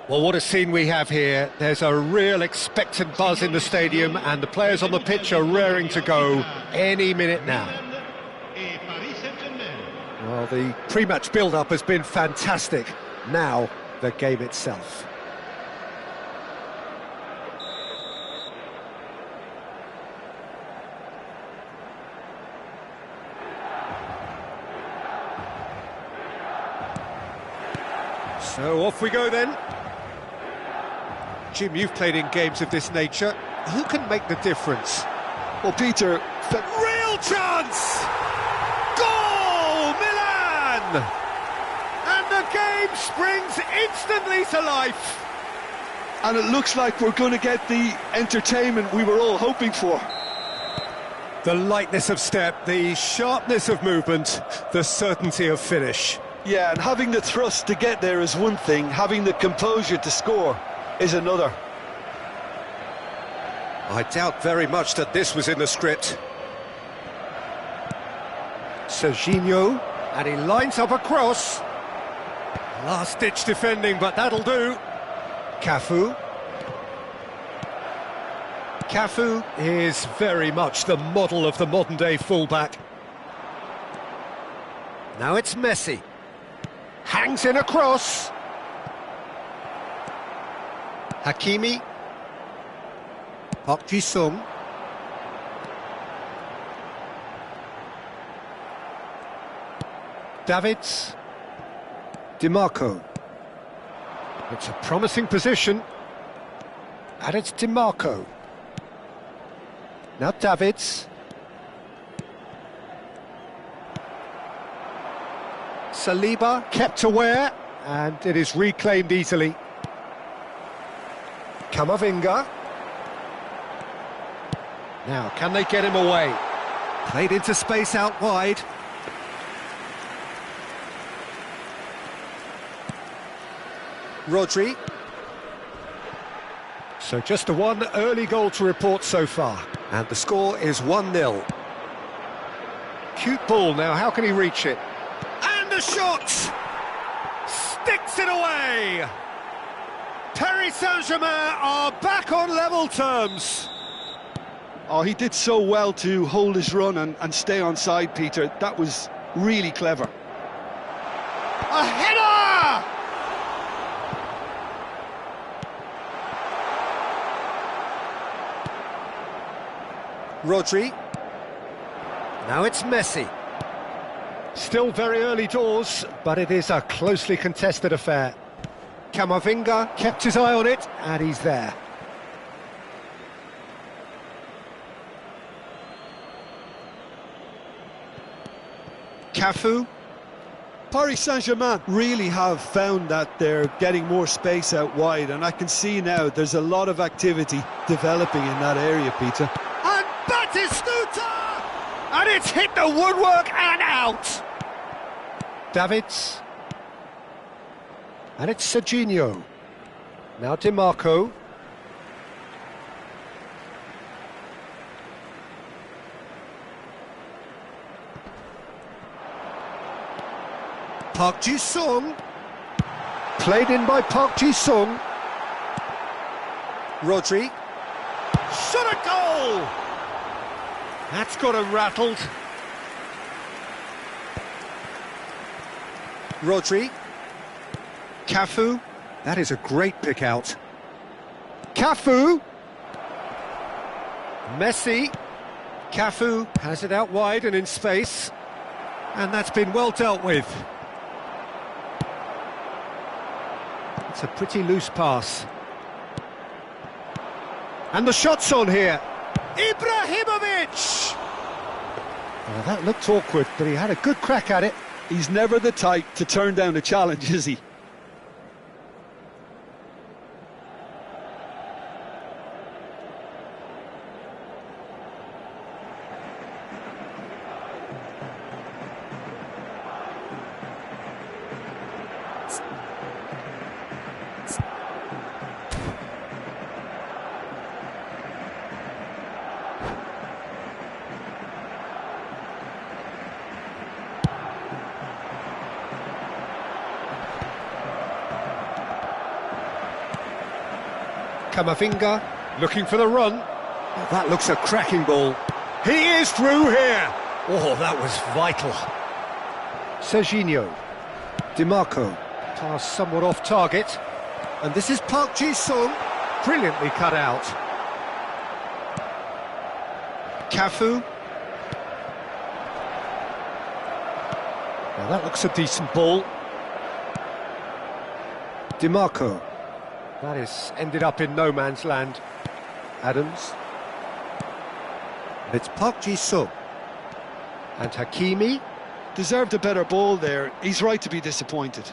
Well, what a scene we have here. There's a real expectant buzz in the stadium, and the players on the pitch are raring to go any minute now. Well, the pre-match build-up has been fantastic. Now, the game itself. So off we go then. Jim, you've played in games of this nature. Who can make the difference? Well, Peter, Real chance! Goal! Milan! And the game springs instantly to life. and it looks like we're going to get the entertainment we were all hoping for. The lightness of step, the sharpness of movement, the certainty of finish. Yeah, and having the thrust to get there is one thing, having the composure to score is another. I doubt very much that this was in the script. Serginho, and he lines up a cross. Last-ditch defending, but that'll do. Cafu. Cafu is very much the model of the modern-day fullback. Now it's Messi. Hangs in a cross. Hakimi. Park Ji-sung. Davids. DiMarco. It's a promising position. And it's DiMarco. Now Davids. Saliba kept aware, and it is reclaimed easily. Camavinga. Now, can they get him away? Played into space out wide. Rodri. So just the one early goal to report so far. And the score is 1-0. Cute ball now, how can he reach it? And a shot! Sticks it away! Paris Saint-Germain are back on level terms. Oh, he did so well to hold his run and stay on side, Peter. That was really clever. A header! Rodri. Now it's Messi. Still very early doors, but it is a closely contested affair. Camavinga kept his eye on it, and he's there. Cafu. Paris Saint-Germain really have found that they're getting more space out wide, and I can see now there's a lot of activity developing in that area, Peter. And Batistuta! And it's hit the woodwork and out! Davids. And it's Serginho. Now DiMarco. Park Ji-sung. Played in by Park Ji-sung. Rodri. Shot a goal! That's got him rattled. Rodri. Cafu. That is a great pick out. Cafu. Messi. Cafu has it out wide and in space. And that's been well dealt with. It's a pretty loose pass. And the shot's on here. Ibrahimovic! Well, that looked awkward, but he had a good crack at it. He's never the type to turn down a challenge, is he? Kamavinga looking for the run. Oh, that looks a cracking ball. He is through here. Oh, that was vital. Serginho. DiMarco. Pass somewhat off target. And this is Park Ji-sung. Brilliantly cut out. Cafu. Now that looks a decent ball. DiMarco. That is ended up in no man's land. Adams. It's Park Ji-sung. And Hakimi. Deserved a better ball there. He's right to be disappointed.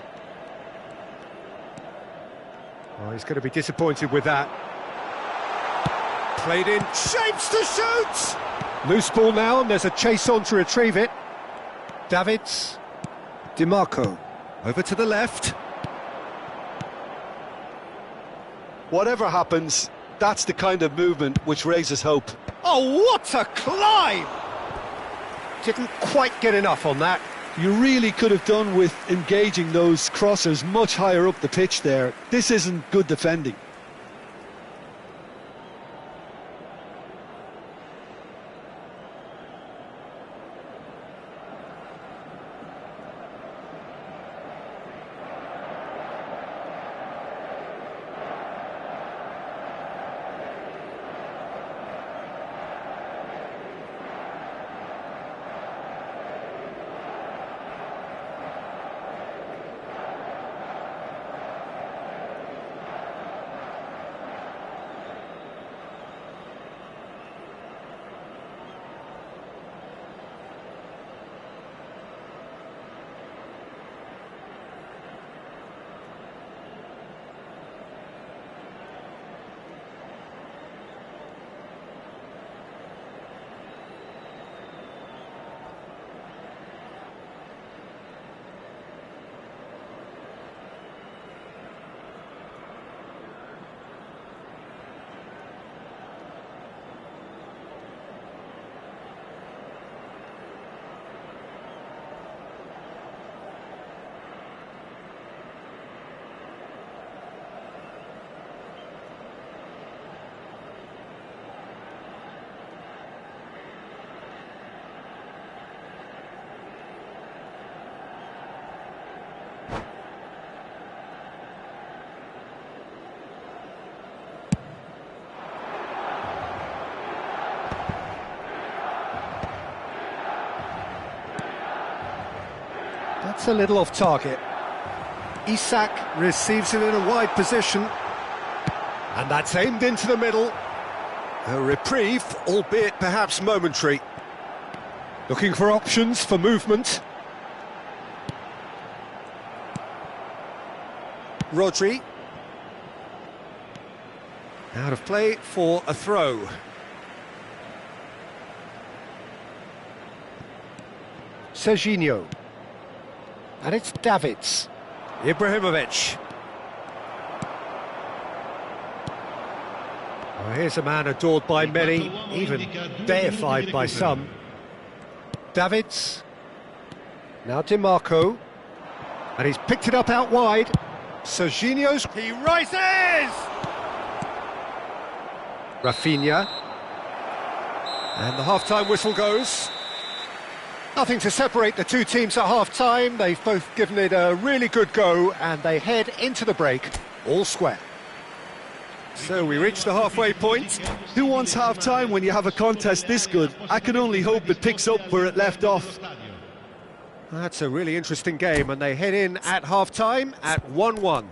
Oh, he's going to be disappointed with that. Played in, shapes to shoot! Loose ball now, and there's a chase on to retrieve it. Davids. DiMarco. Over to the left. Whatever happens, that's the kind of movement which raises hope. Oh, what a climb! Didn't quite get enough on that. You really could have done with engaging those crossers much higher up the pitch there. This isn't good defending. That's a little off target. Isak receives it in a wide position. And that's aimed into the middle. A reprieve, albeit perhaps momentary. Looking for options for movement. Rodri. Out of play for a throw. Serginho. And it's Davids. Ibrahimovic. Well, here's a man adored by many, even deified by some. Davids. Now DiMarco. And he's picked it up out wide. Serginho's... He rises! Rafinha. And the half-time whistle goes. Nothing to separate the two teams at half-time. They've both given it a really good go, and they head into the break all square. So we reach the halfway point. Who wants half-time when you have a contest this good? I can only hope it picks up where it left off. That's a really interesting game, and they head in at half-time at 1-1.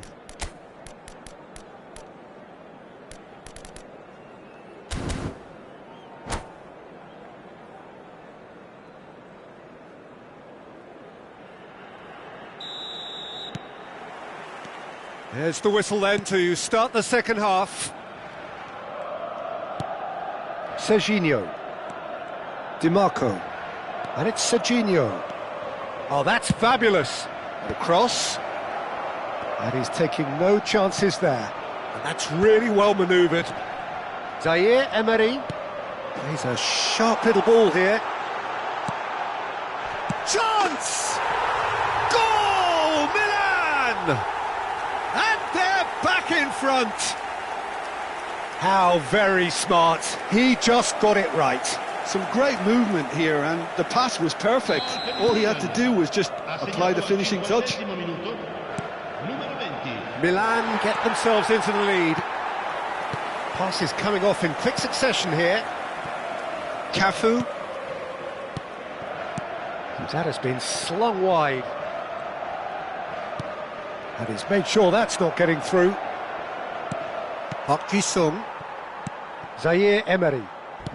There's the whistle then to start the second half. Serginho. DiMarco. And it's Serginho. Oh, that's fabulous. The cross. And he's taking no chances there. And that's really well manoeuvred. Zaire Emery. He's a sharp little ball here. Chance! Goal, Milan! And they're back in front. How very smart. He just got it right. Some great movement here, and the pass was perfect. All he had to do was just apply the finishing touch. Milan get themselves into the lead. Pass is coming off in quick succession here. Cafu. That has been slung wide. And he's made sure that's not getting through. Park Ji-sung. Zaire Emery.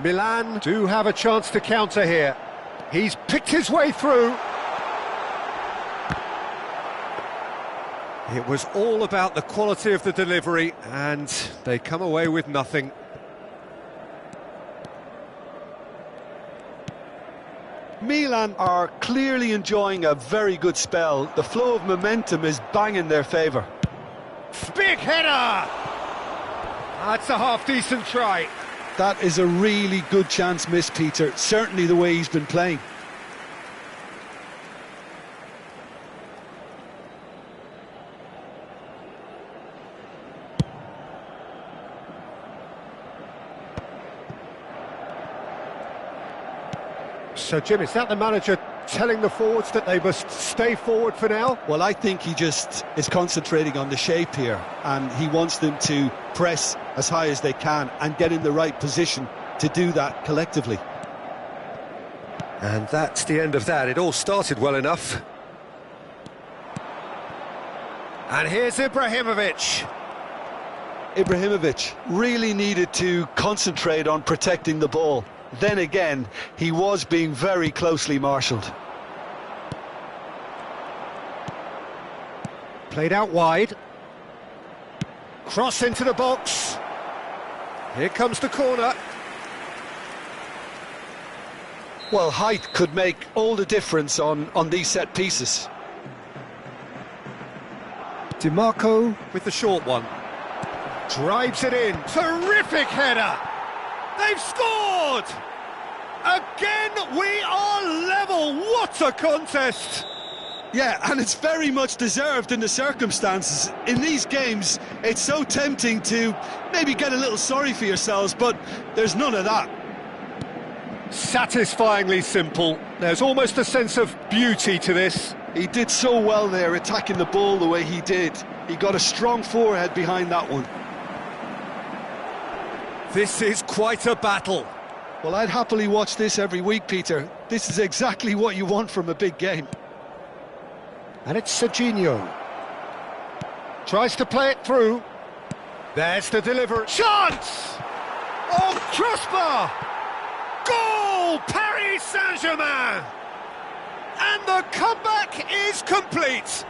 Milan do have a chance to counter here. He's picked his way through. It was all about the quality of the delivery, and they come away with nothing. Milan are clearly enjoying a very good spell. The flow of momentum is bang in their favour. Big header! That's a half-decent try. That is a really good chance missed, Peter. Certainly the way he's been playing. So, Jim, is that the manager telling the forwards that they must stay forward for now? Well, I think he just is concentrating on the shape here, and he wants them to press as high as they can and get in the right position to do that collectively. And that's the end of that. It all started well enough. And here's Ibrahimovic. Ibrahimovic really needed to concentrate on protecting the ball. Then again, he was being very closely marshalled. Played out wide. Cross into the box. Here comes the corner. Well, height could make all the difference on these set pieces. DiMarco with the short one. Drives it in. Terrific header! They've scored! Again, we are level. What a contest! Yeah, and it's very much deserved in the circumstances. In these games, it's so tempting to maybe get a little sorry for yourselves, but there's none of that. Satisfyingly simple. There's almost a sense of beauty to this. He did so well there, attacking the ball the way he did. He got a strong forehead behind that one. This is quite a battle. Well, I'd happily watch this every week, Peter. This is exactly what you want from a big game. And it's Serginho. Tries to play it through. There's the delivery. Chance! Oh, crossbar! Goal! Paris Saint-Germain! And the comeback is complete.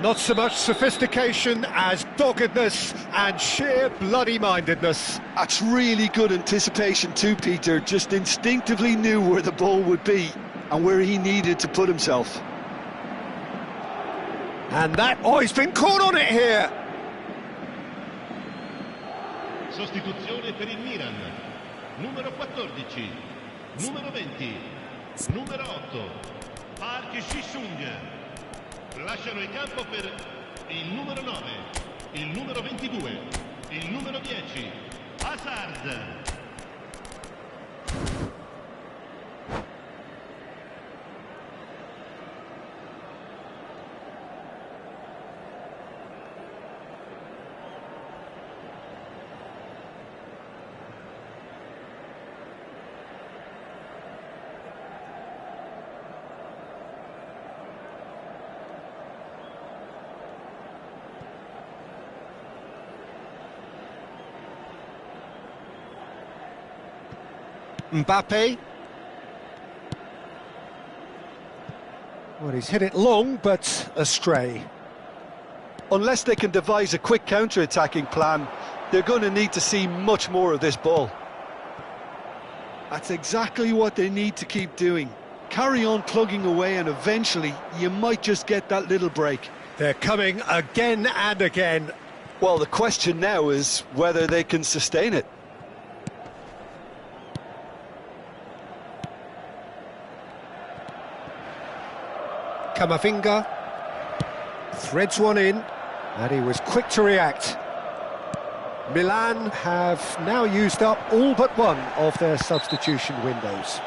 Not so much sophistication as doggedness and sheer bloody-mindedness. That's really good anticipation too, Peter. Just instinctively knew where the ball would be and where he needed to put himself. And that, oh, he's been caught on it here. Sostituzione per il Milan. Numero 14, numero 20, numero 8, Park Ji-sung. Lasciano il campo per il numero 9, il numero 22, il numero 10, Hazard. Mbappe. Well, he's hit it long, but astray. Unless they can devise a quick counter-attacking plan, they're going to need to see much more of this ball. That's exactly what they need to keep doing. Carry on plugging away, and eventually you might just get that little break. They're coming again and again. Well, the question now is whether they can sustain it. Camavinga threads one in, and he was quick to react. Milan have now used up all but one of their substitution windows.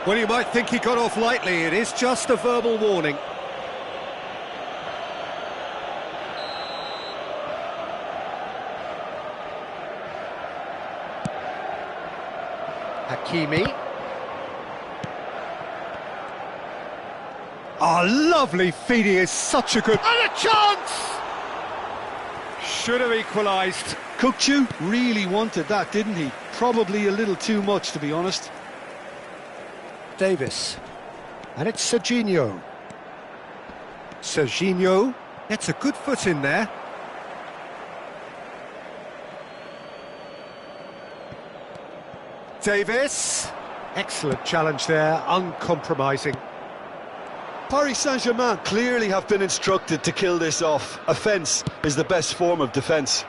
Well, you might think he got off lightly. It is just a verbal warning. Hakimi. Oh, lovely feed. He is such a good... And a chance! Should have equalised. Kukçu really wanted that, didn't he? Probably a little too much, to be honest. Davis. And it's Serginho. Serginho gets a good foot in there. Davis. Excellent challenge there, uncompromising. Paris Saint-Germain clearly have been instructed to kill this off. Offence is the best form of defence.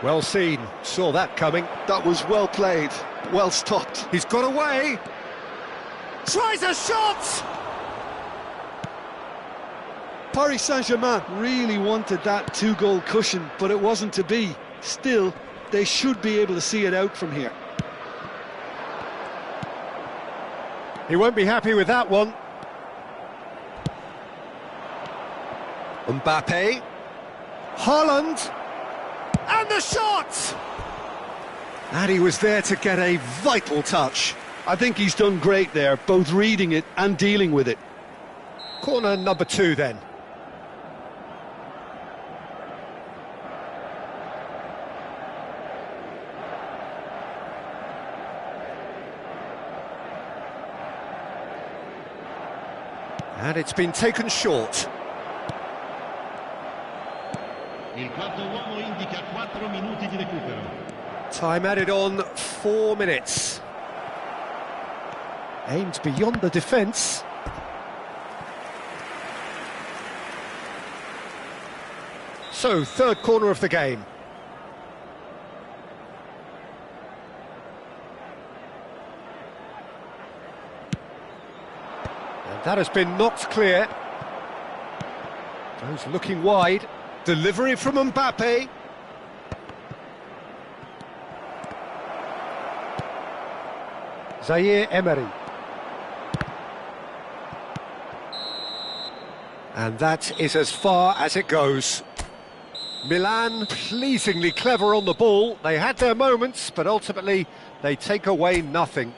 Well seen, saw that coming. That was well played, well stopped. He's got away. Tries a shot! Paris Saint-Germain really wanted that two-goal cushion, but it wasn't to be. Still, they should be able to see it out from here. He won't be happy with that one. Mbappe. Haaland. And the shot! And he was there to get a vital touch. I think he's done great there, both reading it and dealing with it. Corner number 2 then. And it's been taken short. Il quarto uomo indica 4 minuti di recupero. Time added on 4 minutes. Aimed beyond the defence. So, third corner of the game. And that has been knocked clear. Those looking wide. Delivery from Mbappe. Zaire Emery. And that is as far as it goes. Milan pleasingly clever on the ball. They had their moments, but ultimately they take away nothing.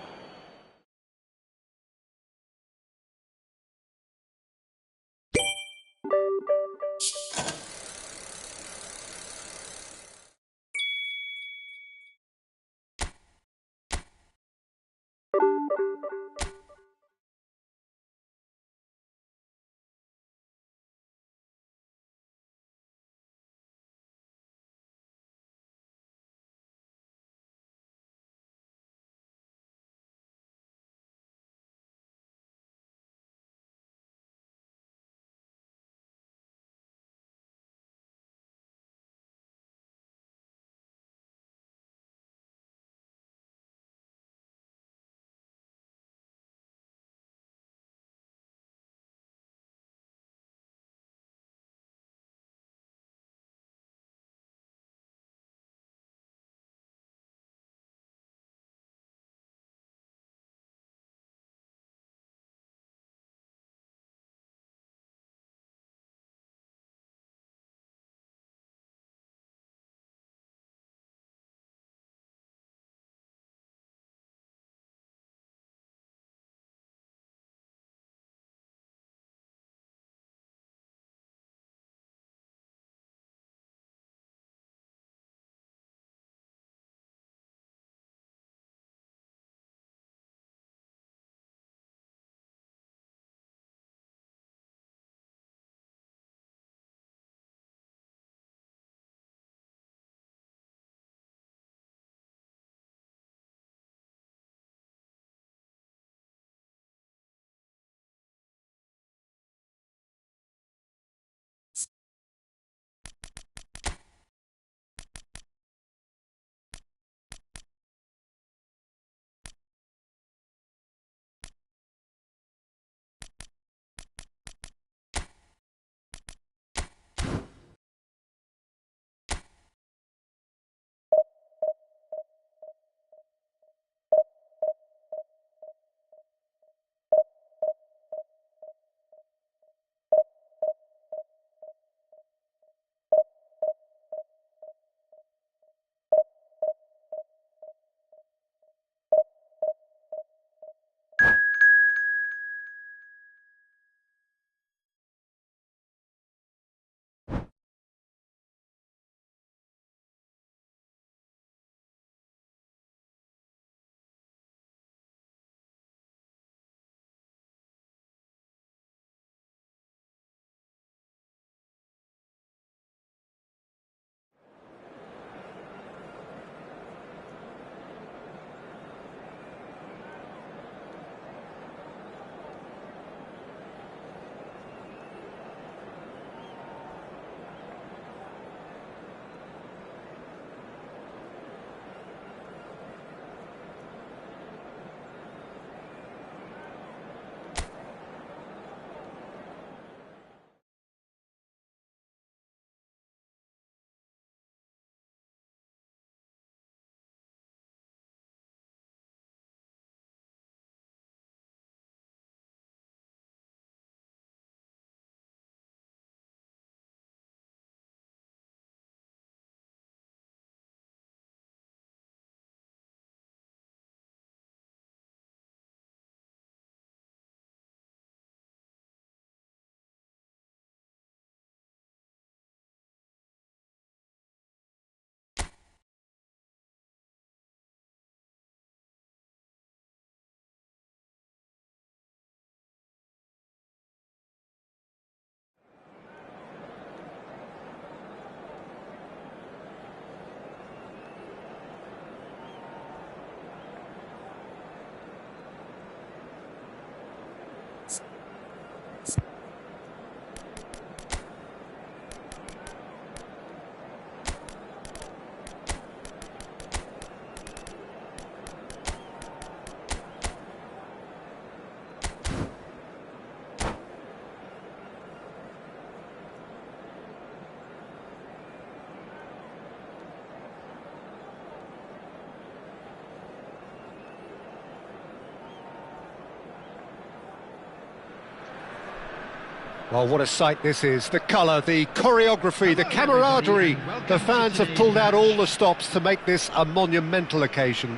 Well, what a sight this is. The colour, the choreography, the camaraderie. The fans have pulled out all the stops to make this a monumental occasion.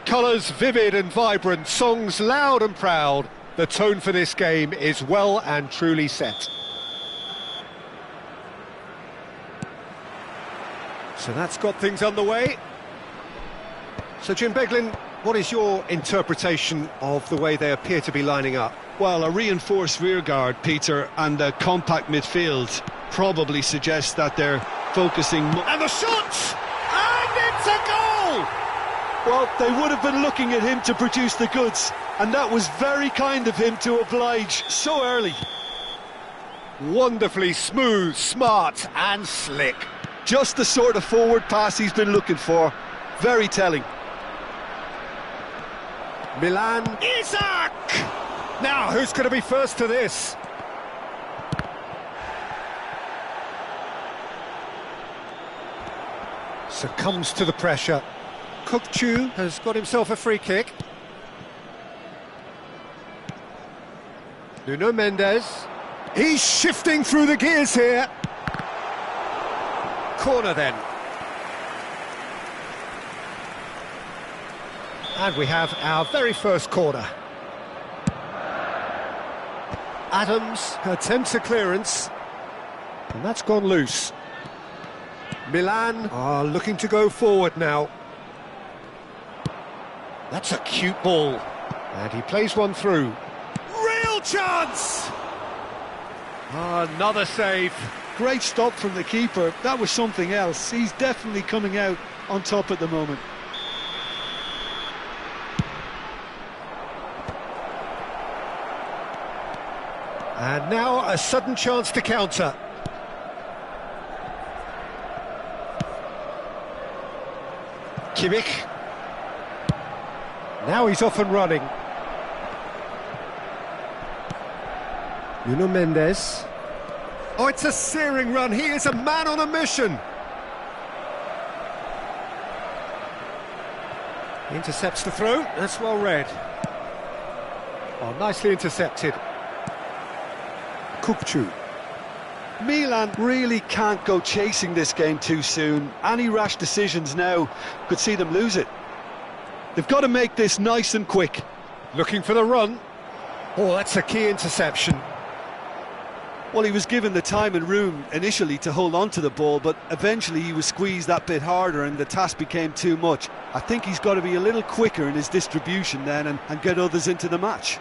Colours vivid and vibrant, songs loud and proud. The tone for this game is well and truly set. So that's got things underway. So Jim Beglin, what is your interpretation of the way they appear to be lining up? Well, a reinforced rearguard, Peter, and a compact midfield probably suggests that they're focusing... And the shot! And it's a goal! Well, they would have been looking at him to produce the goods, and that was very kind of him to oblige so early. Wonderfully smooth, smart and slick. Just the sort of forward pass he's been looking for. Very telling. Milan. Isak! Now, who's going to be first to this? Succumbs to the pressure. Kukçu has got himself a free kick. Nuno Mendes. He's shifting through the gears here. Corner then. And we have our very first corner. Adams attempts a clearance, and that's gone loose. Milan are looking to go forward now. That's a cute ball, and he plays one through. Real chance! Another save. Great stop from the keeper. That was something else. He's definitely coming out on top at the moment. And now a sudden chance to counter. Kimmich. Now he's off and running. Nuno Mendes. Oh, it's a searing run. He is a man on a mission. Intercepts the throw. That's well read. Oh, nicely intercepted. Kukçu. Milan really can't go chasing this game too soon. Any rash decisions now could see them lose it. They've got to make this nice and quick. Looking for the run. Oh, that's a key interception. Well, he was given the time and room initially to hold on to the ball, but eventually he was squeezed that bit harder and the task became too much. I think he's got to be a little quicker in his distribution then and get others into the match.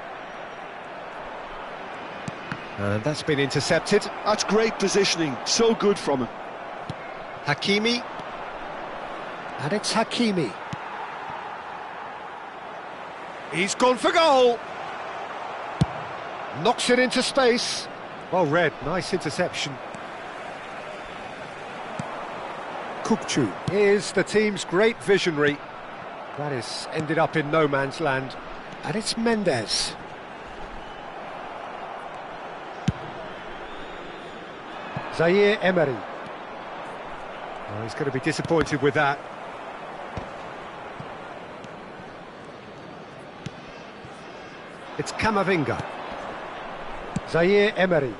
And that's been intercepted. That's great positioning, so good from him. Hakimi. And it's Hakimi. He's gone for goal. Knocks it into space. Well read, nice interception. Kukçu is the team's great visionary. That is ended up in no man's land. And it's Mendes. Zaire Emery. Oh, he's going to be disappointed with that. It's Camavinga. Zaire Emery.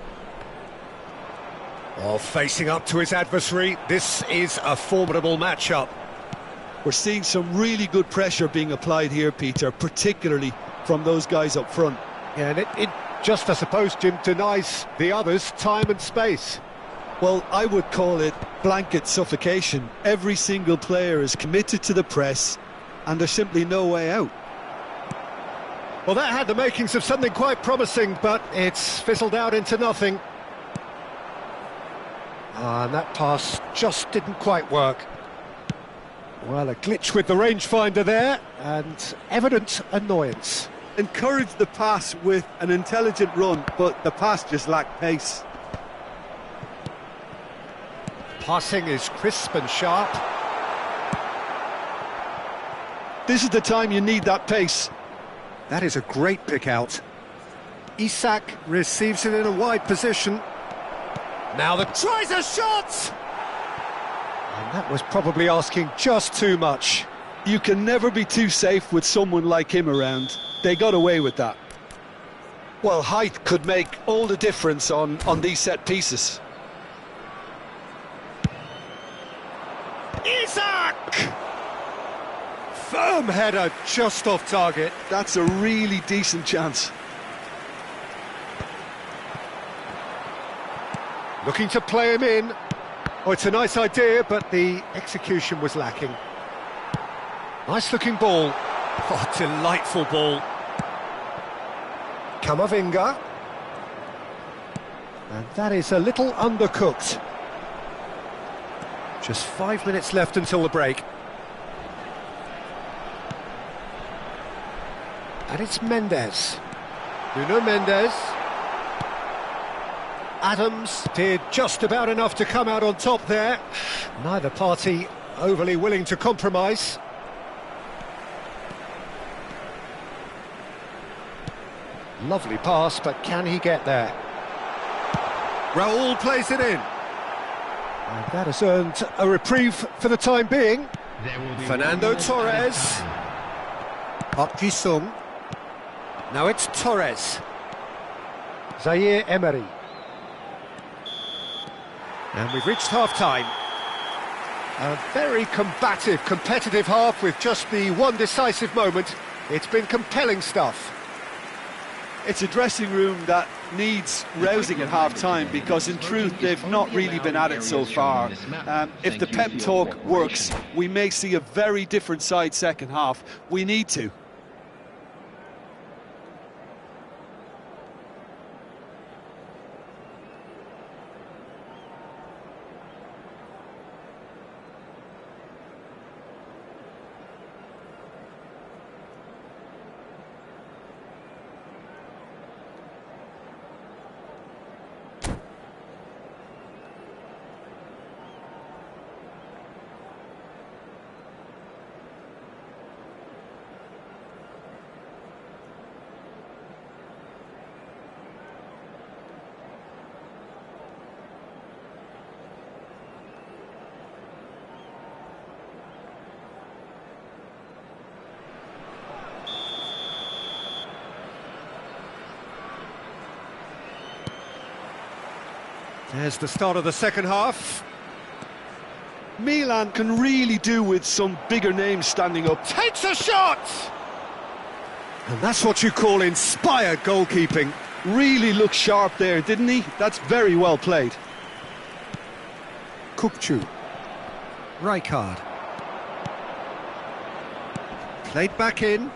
Oh, facing up to his adversary. This is a formidable matchup. We're seeing some really good pressure being applied here, Peter, particularly from those guys up front. Yeah, and it just, I suppose, Jim, denies the others time and space. Well, I would call it blanket suffocation. Every single player is committed to the press, and there's simply no way out. Well, that had the makings of something quite promising, but it's fizzled out into nothing. And that pass just didn't quite work. Well, a glitch with the rangefinder there, and evident annoyance. Encouraged the pass with an intelligent run, but the pass just lacked pace. Passing is crisp and sharp. This is the time you need that pace. That is a great pick out. Isak receives it in a wide position. Now the tries a shot! And that was probably asking just too much. You can never be too safe with someone like him around. They got away with that. Well, height could make all the difference on these set pieces. Isak! Firm header, just off target. That's a really decent chance. Looking to play him in. Oh, it's a nice idea, but the execution was lacking. Nice looking ball. Oh, delightful ball. Kamavinga. And that is a little undercooked. Just 5 minutes left until the break. And it's Mendes. Nuno Mendes. Adams did just about enough to come out on top there. Neither party overly willing to compromise. Lovely pass, but can he get there? Raul plays it in. And that has earned a reprieve for the time being. Fernando Torres. Park Ji-sung. Now it's Torres. Zaire Emery. And we've reached half-time. A very combative, competitive half with just the one decisive moment. It's been compelling stuff. It's a dressing room that needs rousing at half-time because in truth they've not really been at it so far. If the pep talk works, we may see a very different side second half. We need to. There's the start of the second half. Milan can really do with some bigger names standing up. Takes a shot! And that's what you call inspired goalkeeping. Really looked sharp there, didn't he? That's very well played. Kukcu. Rijkaard. Played back in.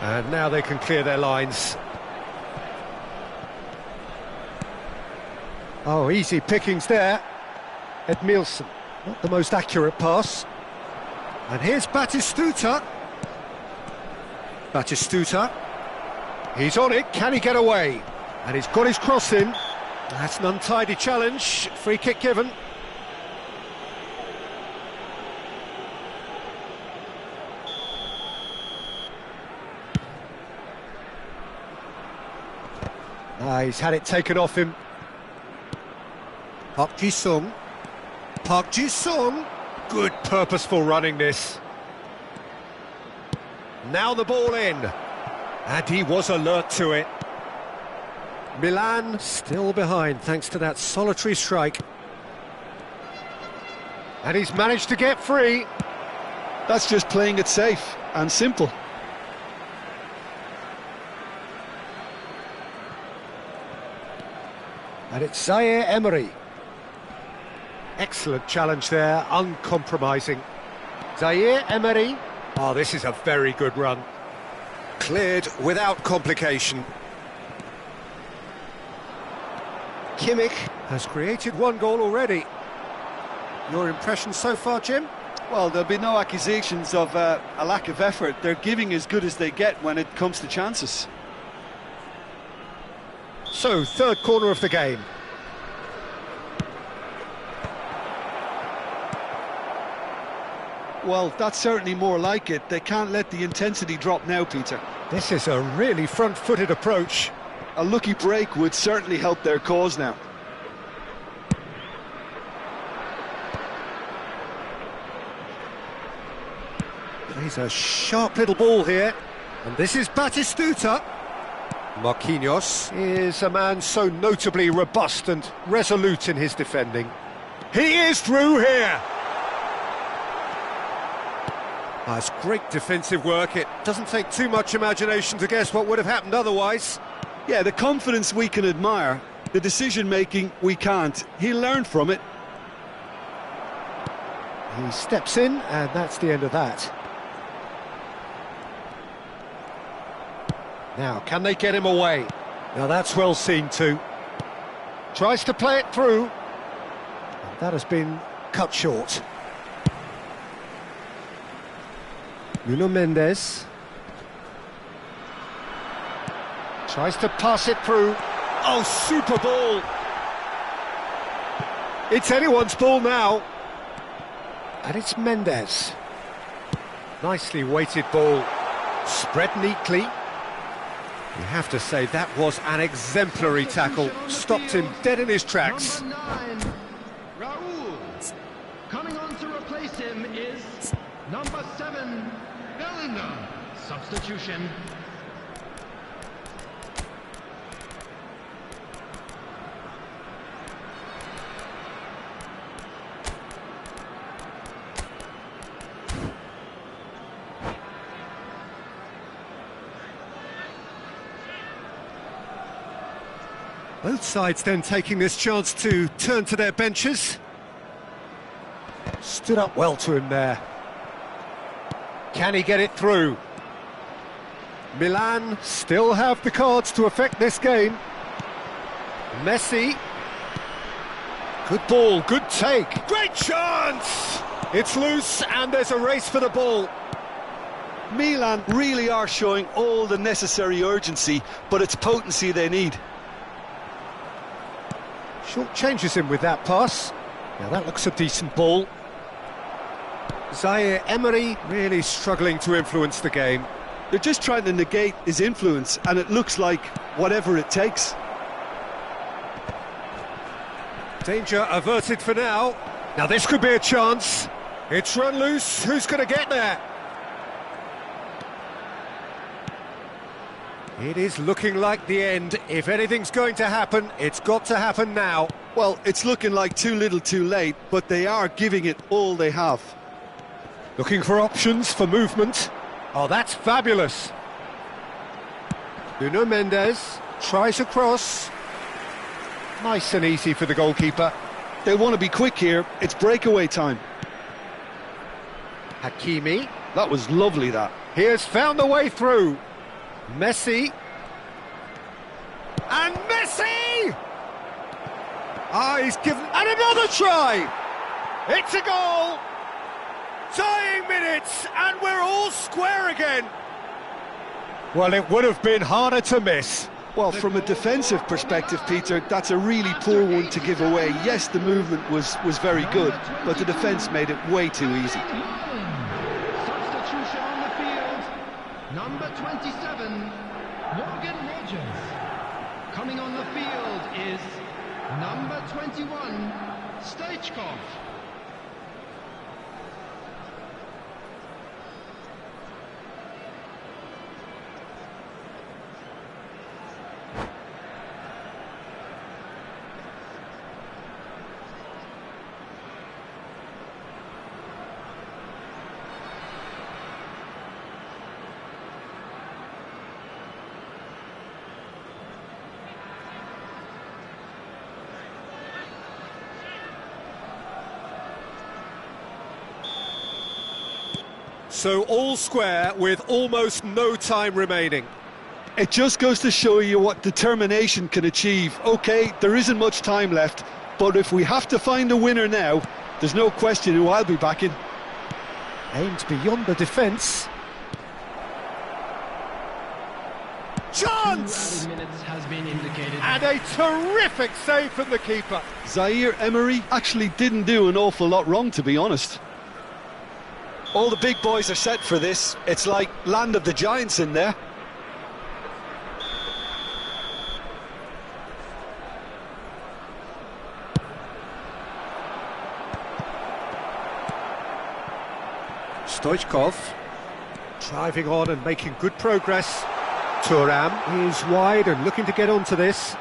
And now they can clear their lines. Oh, easy pickings there. Edmilson, not the most accurate pass. And here's Batistuta. Batistuta. He's on it, can he get away? And he's got his cross in. That's an untidy challenge, free kick given. He's had it taken off him. Park Ji-sung. Park Ji-sung. Good purposeful running this. Now the ball in. And he was alert to it. Milan still behind thanks to that solitary strike. And he's managed to get free. That's just playing it safe and simple. And it's Zaire Emery. Excellent challenge there, uncompromising. Zaire Emery. Oh, this is a very good run. Cleared without complication. Kimmich has created one goal already. Your impression so far, Jim? Well, there'll be no accusations of a lack of effort. They're giving as good as they get when it comes to chances. So, third corner of the game. Well, that's certainly more like it. They can't let the intensity drop now, Peter. This is a really front-footed approach. A lucky break would certainly help their cause now. He's a sharp little ball here. And this is Batistuta. Marquinhos is a man so notably robust and resolute in his defending. He is through here! That's great defensive work. It doesn't take too much imagination to guess what would have happened otherwise. Yeah, the confidence we can admire, the decision-making we can't. He learned from it. He steps in, and that's the end of that. Now, can they get him away? Now, that's well seen too. Tries to play it through. And that has been cut short. Nuno Mendes. Tries to pass it through. Oh, super ball! It's anyone's ball now. And it's Mendes. Nicely weighted ball. Spread neatly. You have to say that was an exemplary tackle. Stopped him dead in his tracks. Number 9, Raul. Coming on to replace him is number 7, Bellingham. Substitution. Both sides then taking this chance to turn to their benches. Stood up well to him there. Can he get it through? Milan still have the cards to affect this game. Messi. Good ball, good take. Great chance! It's loose and there's a race for the ball. Milan really are showing all the necessary urgency, but it's potency they need. Short changes him with that pass. Now that looks a decent ball. Zaire Emery really struggling to influence the game. They're just trying to negate his influence, and it looks like whatever it takes. Danger averted for now. Now this could be a chance. It's run loose. Who's going to get there? It is looking like the end. If anything's going to happen, it's got to happen now. Well, it's looking like too little too late, but they are giving it all they have. Looking for options for movement. Oh, that's fabulous. Nuno Mendes tries across. Nice and easy for the goalkeeper. They want to be quick here. It's breakaway time. Hakimi. That was lovely, that. He has found a way through. Messi. And Messi! Ah, he's given... And another try! It's a goal! Tying minutes, and we're all square again. Well, it would have been harder to miss. Well, from a defensive perspective, Peter, that's a really poor one to give away. Yes, the movement was very good, but the defence made it way too easy. Substitution on the field. Number 27, Morgan Rogers. Coming on the field is number 21, Stoichkov. So all square with almost no time remaining. It just goes to show you what determination can achieve. OK, there isn't much time left, but if we have to find a winner now, there's no question who I'll be backing. Aimed beyond the defence. Chance! 2 minutes has been indicated. And a terrific save from the keeper. Zaire Emery actually didn't do an awful lot wrong, to be honest. All the big boys are set for this. It's like Land of the Giants in there. Stoichkov. Driving on and making good progress. Thuram is wide and looking to get onto this.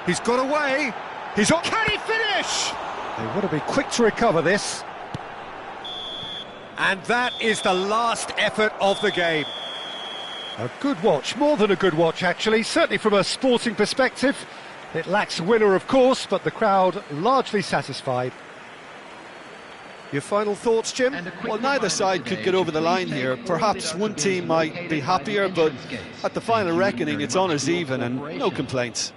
He's got away. He's on. Can he finish? They want to be quick to recover this. And that is the last effort of the game. A good watch, more than a good watch actually, certainly from a sporting perspective. It lacks a winner of course, but the crowd largely satisfied. Your final thoughts, Jim? Well, neither side could get over the line here. Perhaps one team might be happier, but at the final reckoning it's honours even and no complaints.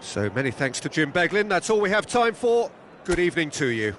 So many thanks to Jim Beglin. That's all we have time for. Good evening to you.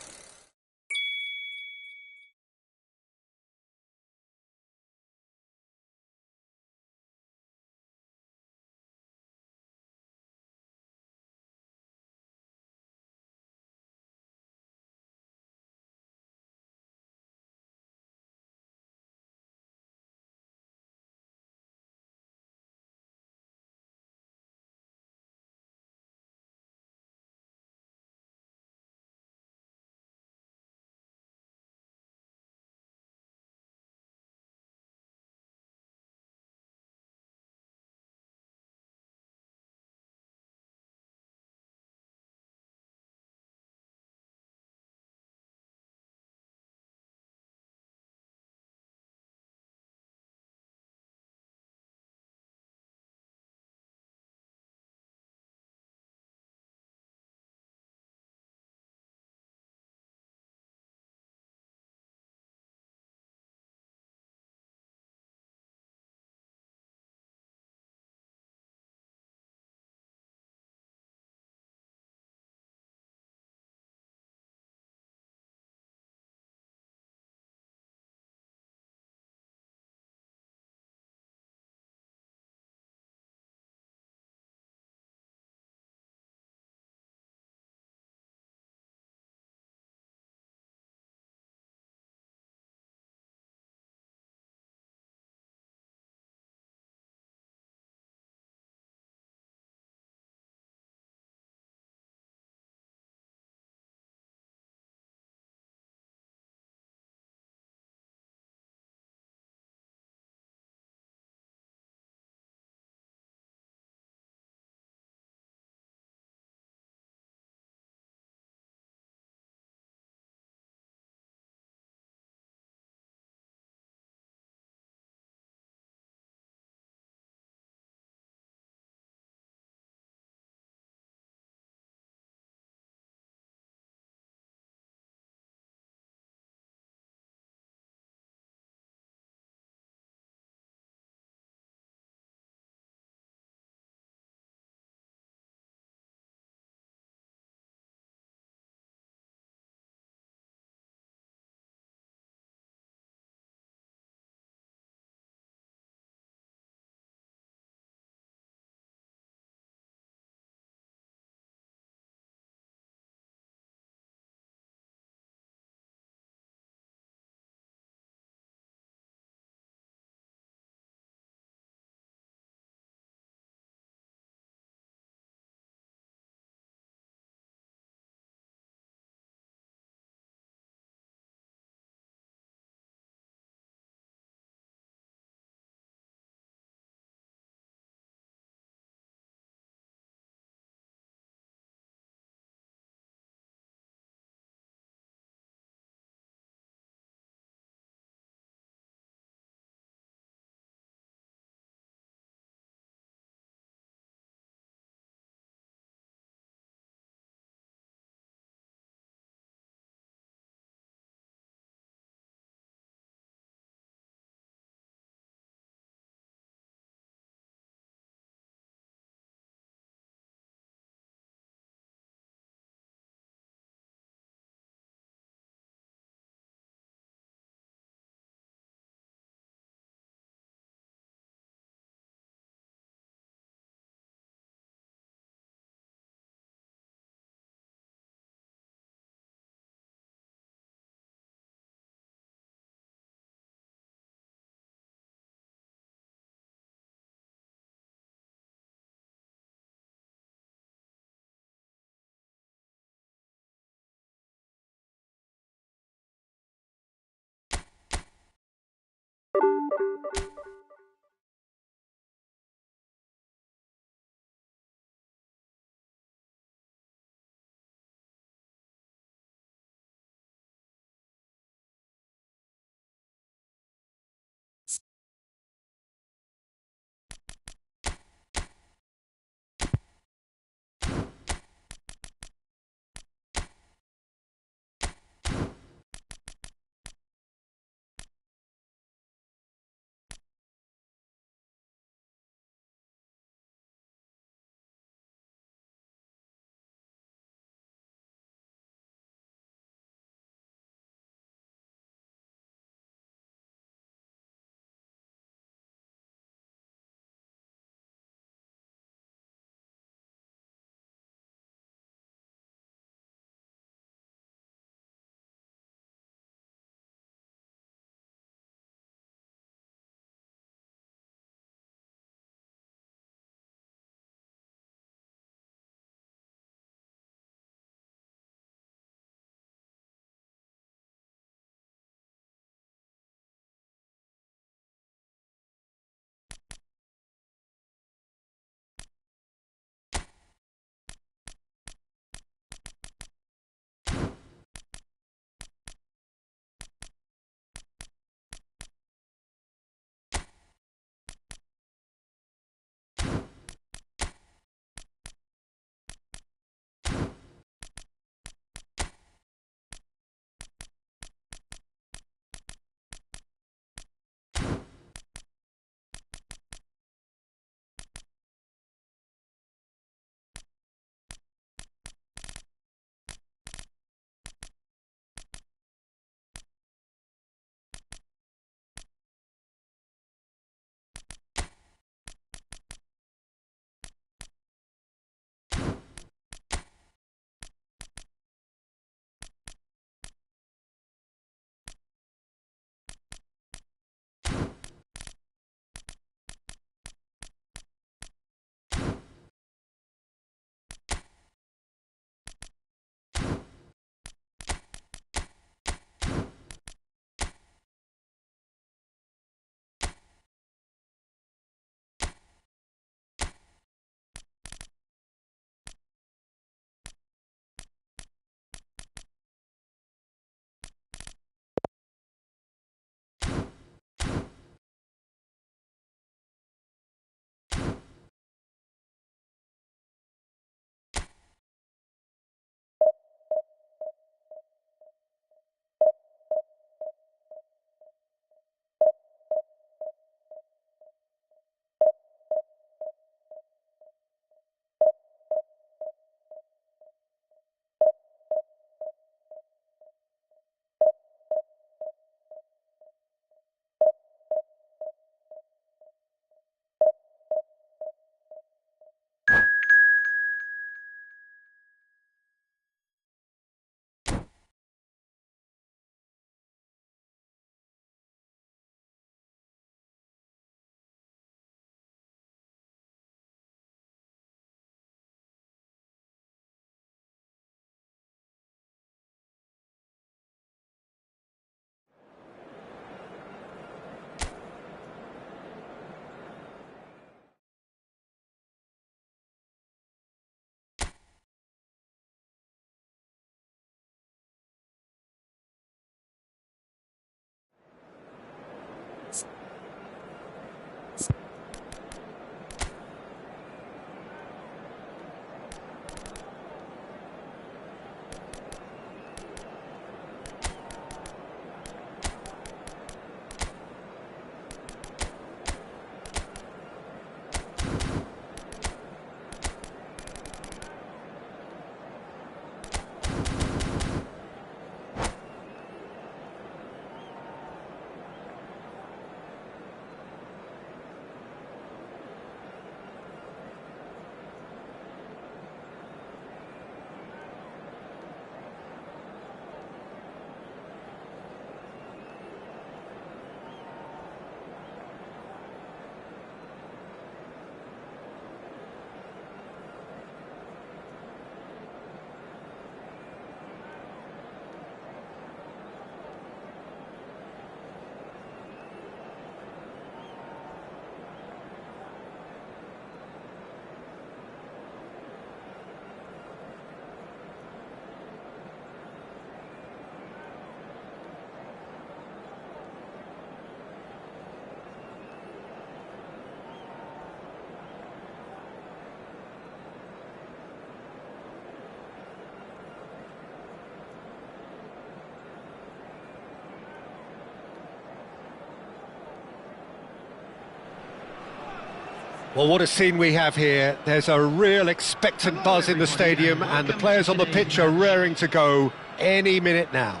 Well, what a scene we have here. There's a real expectant buzz in the stadium, and the players on the pitch are raring to go any minute now.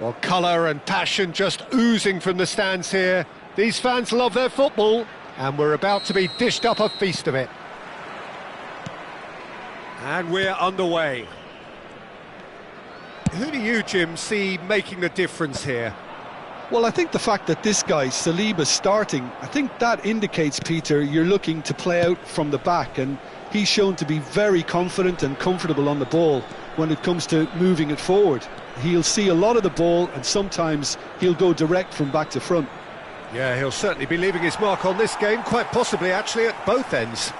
Well, colour and passion just oozing from the stands here. These fans love their football, and we're about to be dished up a feast of it. And we're underway. Who do you, Jim, see making the difference here? Well, I think the fact that this guy, Saliba's starting, I think that indicates, Peter, you're looking to play out from the back, and he's shown to be very confident and comfortable on the ball when it comes to moving it forward. He'll see a lot of the ball, and sometimes he'll go direct from back to front. Yeah, he'll certainly be leaving his mark on this game, quite possibly actually at both ends.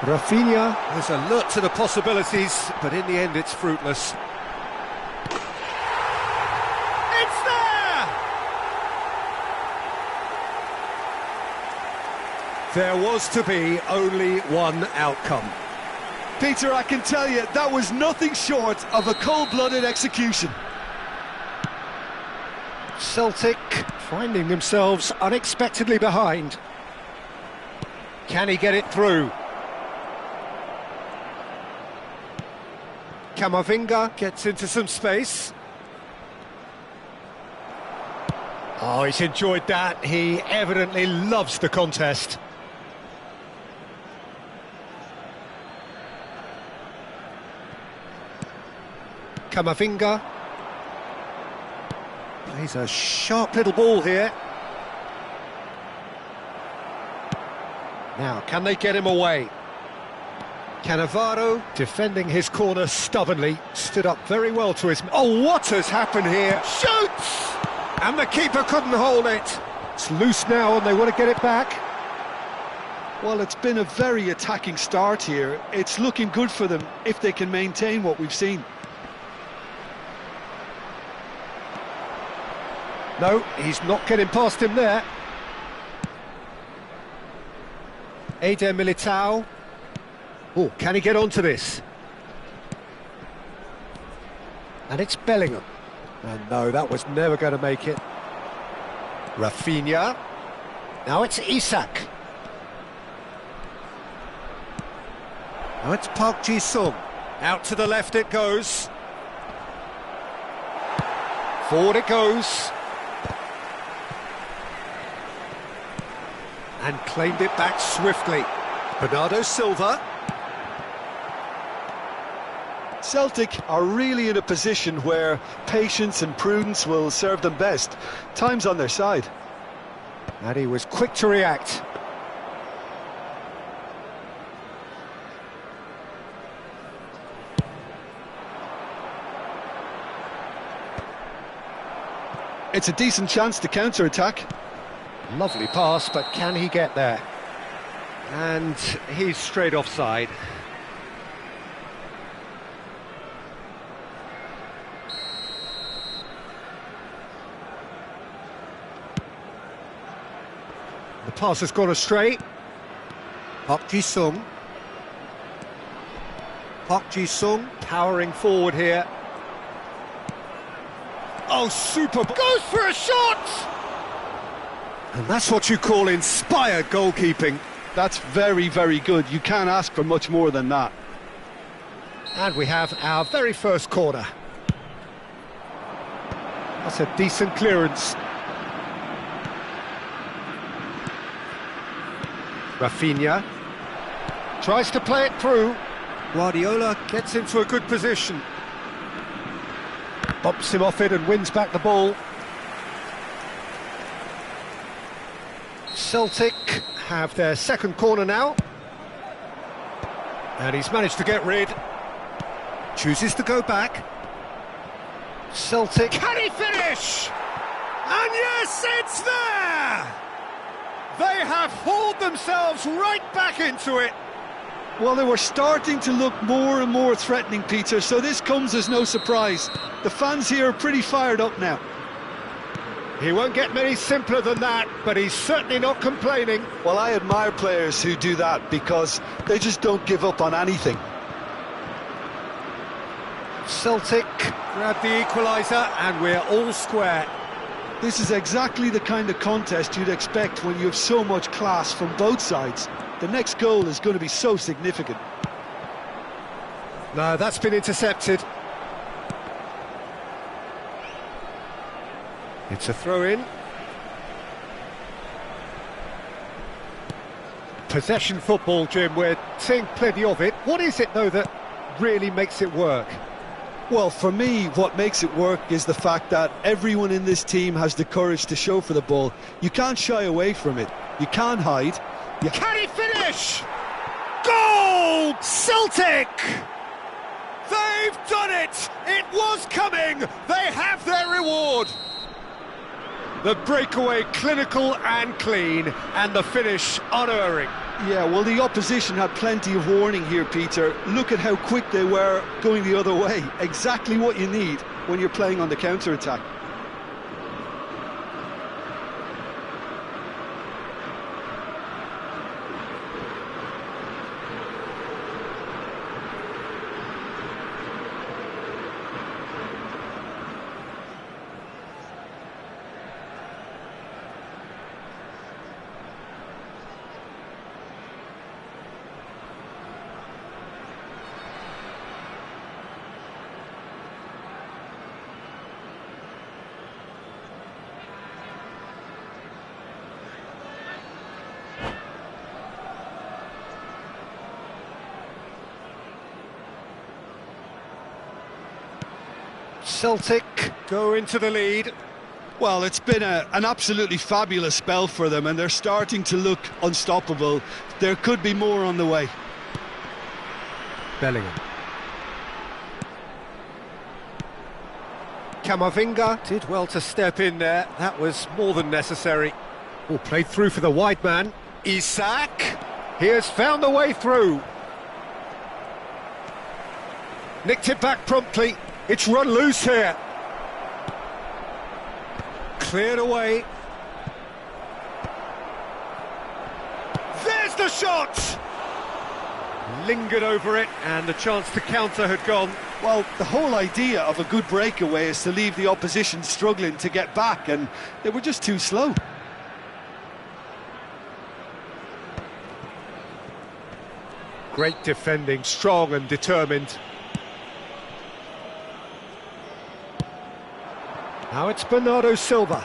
Rafinha is alert to the possibilities, but in the end it's fruitless. It's there! There was to be only one outcome. Peter, I can tell you, that was nothing short of a cold-blooded execution. Celtic finding themselves unexpectedly behind. Can he get it through? Camavinga gets into some space. Oh, he's enjoyed that. He evidently loves the contest. Camavinga plays a sharp little ball here. Now, can they get him away? Cannavaro, defending his corner stubbornly, stood up very well to his... Oh, what has happened here? Shoots! And the keeper couldn't hold it. It's loose now and they want to get it back. Well, it's been a very attacking start here. It's looking good for them if they can maintain what we've seen. No, he's not getting past him there. Eder Militao. Oh, can he get onto this? And it's Bellingham. And no, that was never going to make it. Rafinha. Now it's Isak. Now it's Park Ji-sung. Out to the left it goes. Forward it goes. And claimed it back swiftly. Bernardo Silva. Celtic are really in a position where patience and prudence will serve them best. Time's on their side. And he was quick to react. It's a decent chance to counter-attack. Lovely pass, but can he get there? And he's straight offside. The pass has gone astray. Park Ji-sung. Park Ji-sung powering forward here. Oh, super! Goes for a shot! And that's what you call inspired goalkeeping. That's very, very good. You can't ask for much more than that. And we have our very first corner. That's a decent clearance. Rafinha tries to play it through. Guardiola gets into a good position. Bumps him off it and wins back the ball. Celtic have their second corner now. And he's managed to get rid. Chooses to go back. Celtic, can he finish? And yes, it's there! They have hauled themselves right back into it. Well, they were starting to look more and more threatening, Peter, so this comes as no surprise. The fans here are pretty fired up now. He won't get many simpler than that, but he's certainly not complaining. Well, I admire players who do that because they just don't give up on anything. Celtic grab the equaliser and we're all square. This is exactly the kind of contest you'd expect when you have so much class from both sides. The next goal is going to be so significant. No, that's been intercepted. It's a throw-in. Possession football, Jim, we're seeing plenty of it. What is it, though, that really makes it work? Well, for me, what makes it work is the fact that everyone in this team has the courage to show for the ball. You can't shy away from it. You can't hide. Can he finish? Goal! Celtic! They've done it! It was coming! They have their reward! The breakaway clinical and clean, and the finish unerring. Yeah, well, the opposition had plenty of warning here, Peter. Look at how quick they were going the other way. Exactly what you need when you're playing on the counter-attack. Celtic go into the lead. Well, it's been an absolutely fabulous spell for them, and they're starting to look unstoppable. There could be more on the way. Bellingham. Camavinga did well to step in there. That was more than necessary. Oh, played through for the wide man. Isak. He has found a way through. Nicked it back promptly. It's run loose here. Cleared away. There's the shot! Lingered over it, and the chance to counter had gone. Well, the whole idea of a good breakaway is to leave the opposition struggling to get back, and they were just too slow. Great defending, strong and determined. Now it's Bernardo Silva,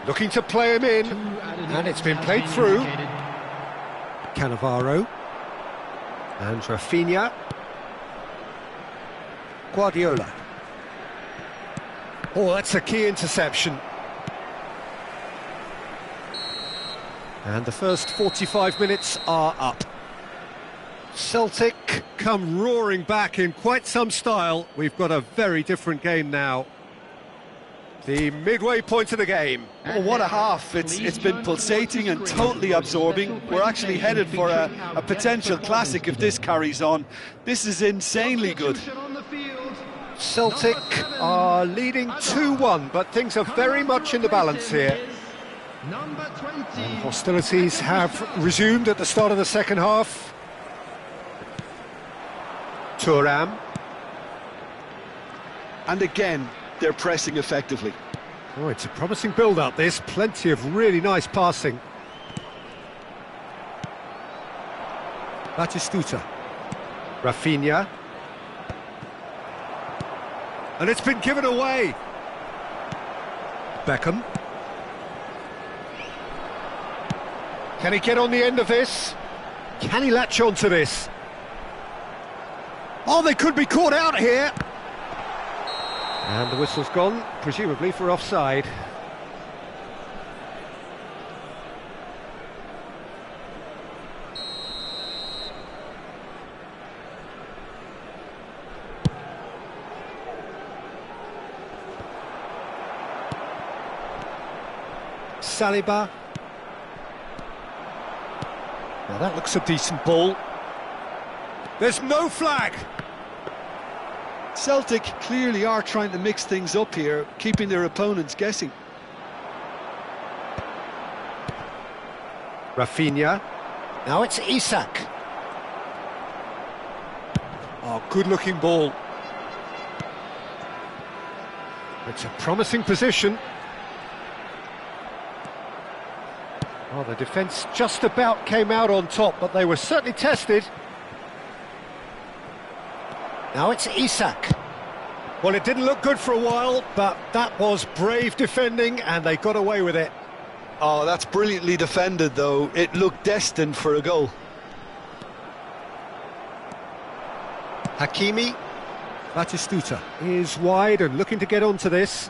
looking to play him in, and it's been played through. Cannavaro, and Rafinha. Guardiola. Oh, that's a key interception. And the first 45 minutes are up. Celtic come roaring back in quite some style. We've got a very different game now. The midway point of the game. Oh, what a half. It's been pulsating and totally absorbing. We're actually headed for a potential classic if this carries on. This is insanely good. Celtic are leading 2-1, but things are very much in the balance here. And hostilities have resumed at the start of the second half. Thuram. And again, they're pressing effectively. Oh, it's a promising build-up, this. Plenty of really nice passing. Batistuta. Rafinha. And it's been given away. Beckham. Can he get on the end of this? Can he latch on to this? Oh, they could be caught out here. And the whistle's gone, presumably for offside. Saliba. Now that looks a decent ball. There's no flag! Celtic clearly are trying to mix things up here, keeping their opponents guessing. Rafinha. Now it's Isak. Oh, good-looking ball. It's a promising position. Well, the defence just about came out on top, but they were certainly tested. Now it's Isak. Well, it didn't look good for a while, but that was brave defending, and they got away with it. Oh, that's brilliantly defended, though. It looked destined for a goal. Hakimi. Batistuta is wide and looking to get onto this.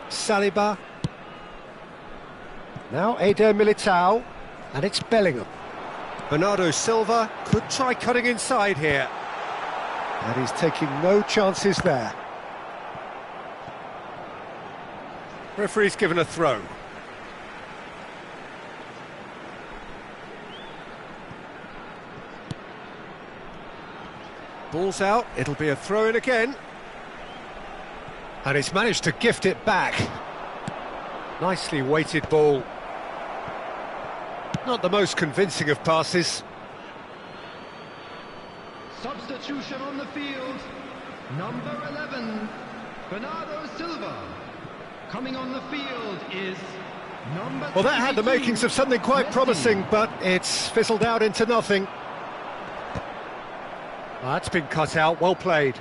Saliba. Now Eder Militao, and it's Bellingham. Bernardo Silva could try cutting inside here. And he's taking no chances there. Referee's given a throw. Ball's out, it'll be a throw-in again. And he's managed to gift it back. Nicely weighted ball. Not the most convincing of passes. Substitution on the field. Number 11, Bernardo Silva. Coming on the field is number Well, that had the makings of something quite promising, but it's fizzled out into nothing. That's been cut out, well played.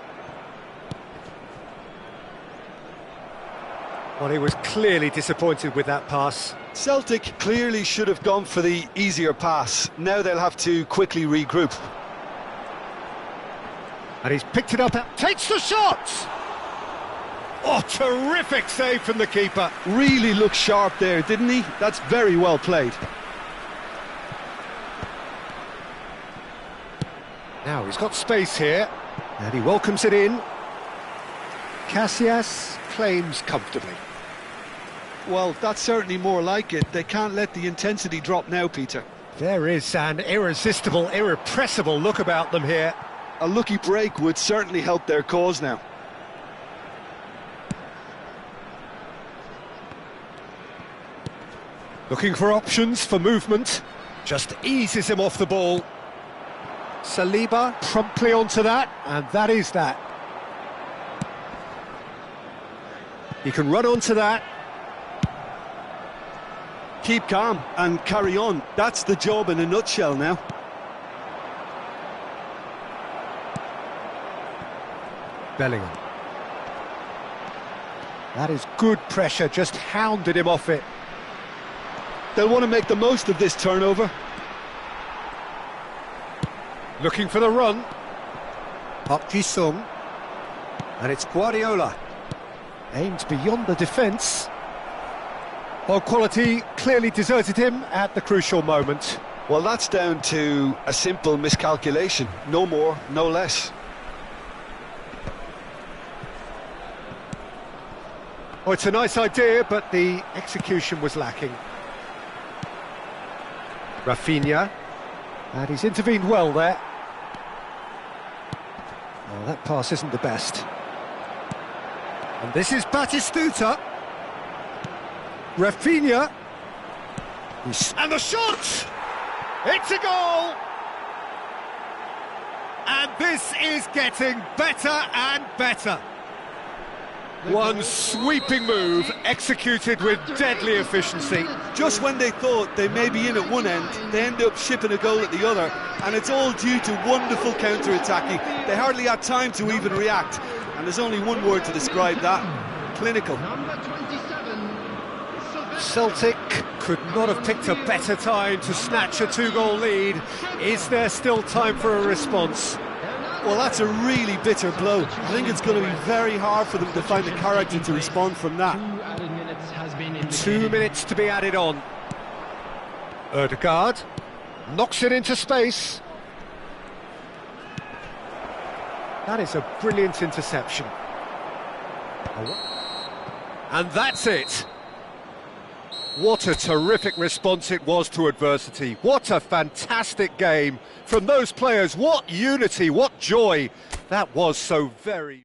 Well, he was clearly disappointed with that pass. Celtic clearly should have gone for the easier pass. Now they'll have to quickly regroup. And he's picked it up, takes the shot! Oh, terrific save from the keeper. Really looked sharp there, didn't he? That's very well played. Now he's got space here, and he welcomes it in. Casillas claims comfortably. Well, that's certainly more like it. They can't let the intensity drop now, Peter. There is an irresistible, irrepressible look about them here. A lucky break would certainly help their cause now. Looking for options for movement. Just eases him off the ball. Saliba promptly onto that, and that is that. He can run onto that. Keep calm and carry on. That's the job in a nutshell now. Bellingham. That is good pressure, just hounded him off it. They'll want to make the most of this turnover. Looking for the run. Park Ji-sung. And it's Guardiola. Aimed beyond the defence. Well, quality clearly deserted him at the crucial moment. Well, that's down to a simple miscalculation. No more, no less. Oh, it's a nice idea, but the execution was lacking. Rafinha. And he's intervened well there. Oh, that pass isn't the best. And this is Batistuta. Rafinha. And the shot! It's a goal! And this is getting better and better. One sweeping move executed with deadly efficiency. Just when they thought they may be in at one end, they end up shipping a goal at the other, and it's all due to wonderful counter-attacking. They hardly had time to even react, and there's only one word to describe that: clinical. Celtic could not have picked a better time to snatch a two-goal lead. Is there still time for a response? Well, that's a really bitter blow. I think it's going to be very hard for them to find the character to respond from that. 2 minutes to be added on. Ødegaard knocks it into space. That is a brilliant interception. And that's it. What a terrific response it was to adversity. What a fantastic game from those players. What unity, what joy. That was so very...